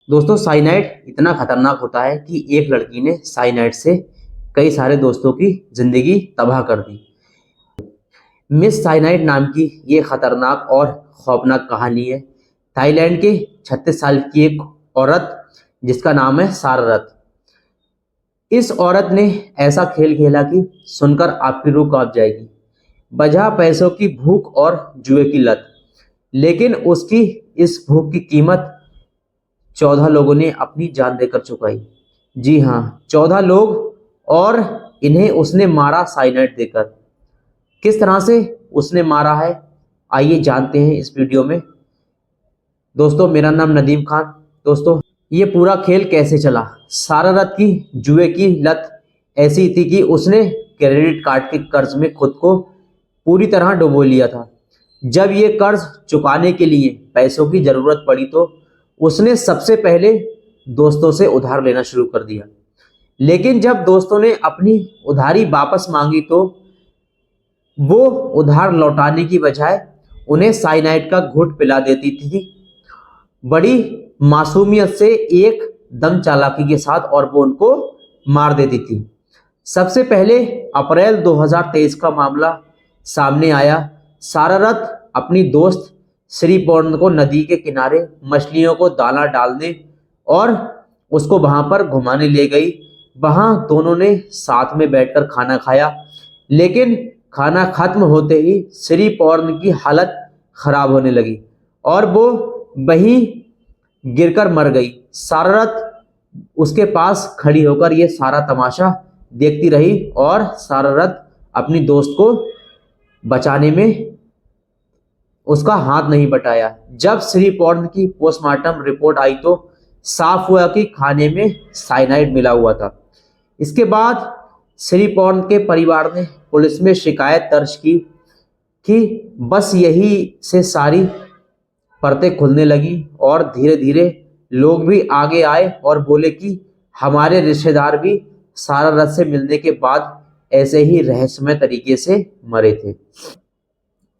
दोस्तों साइनाइड इतना खतरनाक होता है कि एक लड़की ने साइनाइड से कई सारे दोस्तों की जिंदगी तबाह कर दी। मिस साइनाइड नाम की ये खतरनाक और खौफनाक कहानी है थाईलैंड के 36 साल की एक औरत जिसका नाम है सारा रथ। इस औरत ने ऐसा खेल खेला कि सुनकर आपकी रूह कांप जाएगी। वजह पैसों की भूख और जुए की लत, लेकिन उसकी इस भूख की कीमत 14 लोगों ने अपनी जान देकर चुकाई। जी हाँ, 14 लोग, और इन्हें उसने मारा साइनाइड देकर। किस तरह से उसने मारा है, आइए जानते हैं इस वीडियो में। दोस्तों मेरा नाम नदीम खान। दोस्तों ये पूरा खेल कैसे चला। सारा रथ की जुए की लत ऐसी थी कि उसने क्रेडिट कार्ड के कर्ज में खुद को पूरी तरह डुबो लिया था। जब ये कर्ज चुकाने के लिए पैसों की जरूरत पड़ी तो उसने सबसे पहले दोस्तों से उधार लेना शुरू कर दिया। लेकिन जब दोस्तों ने अपनी उधारी वापस मांगी तो वो उधार लौटाने की बजाय उन्हें साइनाइड का घूंट पिला देती थी, बड़ी मासूमियत से, एक दम चालाकी के साथ, और वो उनको मार देती थी। सबसे पहले अप्रैल 2023 का मामला सामने आया। सारा रथ अपनी दोस्त श्री पौर्ण को नदी के किनारे मछलियों को दाना डालने और उसको वहां पर घुमाने ले गई। वहां दोनों ने साथ में बैठकर खाना खाया, लेकिन खाना खत्म होते ही श्री पौर्ण की हालत खराब होने लगी और वो वहीं गिरकर मर गई। सारा रथ उसके पास खड़ी होकर ये सारा तमाशा देखती रही और सारा रथ अपनी दोस्त को बचाने में उसका हाथ नहीं बटाया। जब श्री पौर्ण की पोस्टमार्टम रिपोर्ट आई तो साफ हुआ कि खाने में साइनाइड मिला हुआ था। इसके बाद श्री पौर्ण के परिवार ने पुलिस में शिकायत दर्ज की कि बस यही से सारी परतें खुलने लगी और धीरे धीरे लोग भी आगे आए और बोले कि हमारे रिश्तेदार भी सारा रथ से मिलने के बाद ऐसे ही रहस्यमय तरीके से मरे थे।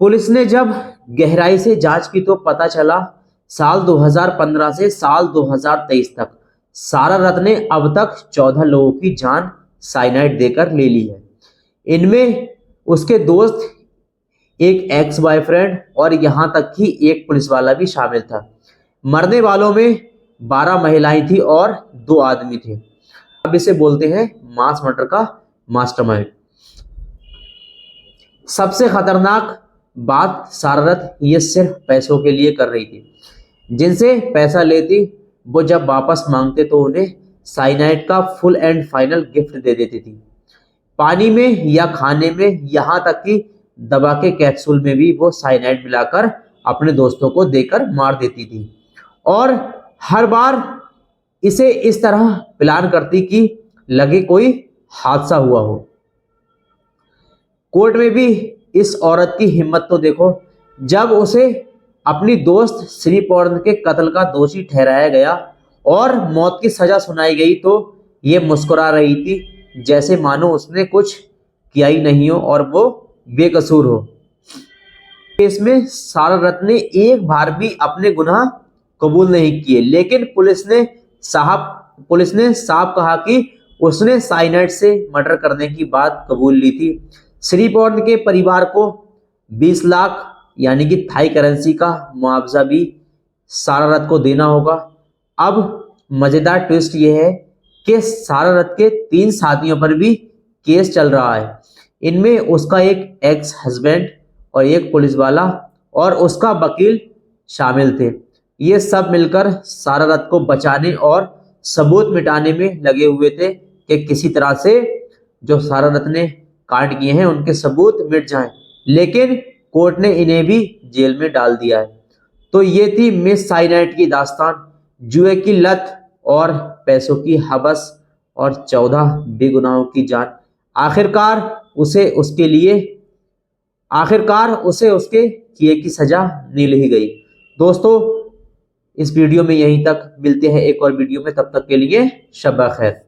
पुलिस ने जब गहराई से जांच की तो पता चला साल 2015 से साल 2023 तक सारा रथ ने अब तक 14 लोगों की जान साइनाइड देकर ले ली है। इनमें उसके दोस्त, एक एक्स बॉयफ्रेंड और यहां तक कि एक पुलिस वाला भी शामिल था। मरने वालों में 12 महिलाएं थी और 2 आदमी थे। अब इसे बोलते हैं मास मर्डर का मास्टरमाइंड। सबसे खतरनाक बात, सारा रथ ये सिर्फ पैसों के लिए कर रही थी। जिनसे पैसा लेती वो जब वापस मांगते तो उन्हें साइनाइड का फुल एंड फाइनल गिफ्ट दे देती थी। पानी में या खाने में, यहाँ तक कि दवा के कैप्सूल में भी वो साइनाइड मिलाकर अपने दोस्तों को देकर मार देती थी। और हर बार इसे इस तरह प्लान करती कि लगे कोई हादसा हुआ हो। कोर्ट में भी इस औरत की हिम्मत तो देखो। जब उसे अपनी दोस्त श्री पौर्ण के कत्ल का दोषी ठहराया गया और मौत की सजा सुनाई गई तो ये मुस्कुरा रही थी, जैसे मानो उसने कुछ किया ही नहीं हो और वो बेकसूर हो। केस में सारा रथ ने एक बार भी अपने गुनाह कबूल नहीं किए, लेकिन पुलिस ने साफ कहा कि उसने साइनाइड से मर्डर करने की बात कबूल ली थी। श्री पौर्ण के परिवार को 20 लाख यानी कि थाई करेंसी का मुआवजा भी सारा रथ को देना होगा। अब मजेदार ट्विस्ट ये है कि सारा रथ के 3 साथियों पर भी केस चल रहा है। इनमें उसका एक एक्स हस्बैंड और एक पुलिस वाला और उसका वकील शामिल थे। ये सब मिलकर सारा रथ को बचाने और सबूत मिटाने में लगे हुए थे कि किसी तरह से जो सारा रथ ने कांड किए हैं उनके सबूत मिट जाएं। लेकिन कोर्ट ने इन्हें भी जेल में डाल दिया है। तो ये थी मिस साइनाइड की दास्तान। जुए की लत और पैसों की हवस और 14 बेगुनाहों की जान। आखिरकार उसे उसके किए की सजा मिल ही गई। दोस्तों इस वीडियो में यहीं तक, मिलते हैं एक और वीडियो में, तब तक के लिए शब्बा खैर।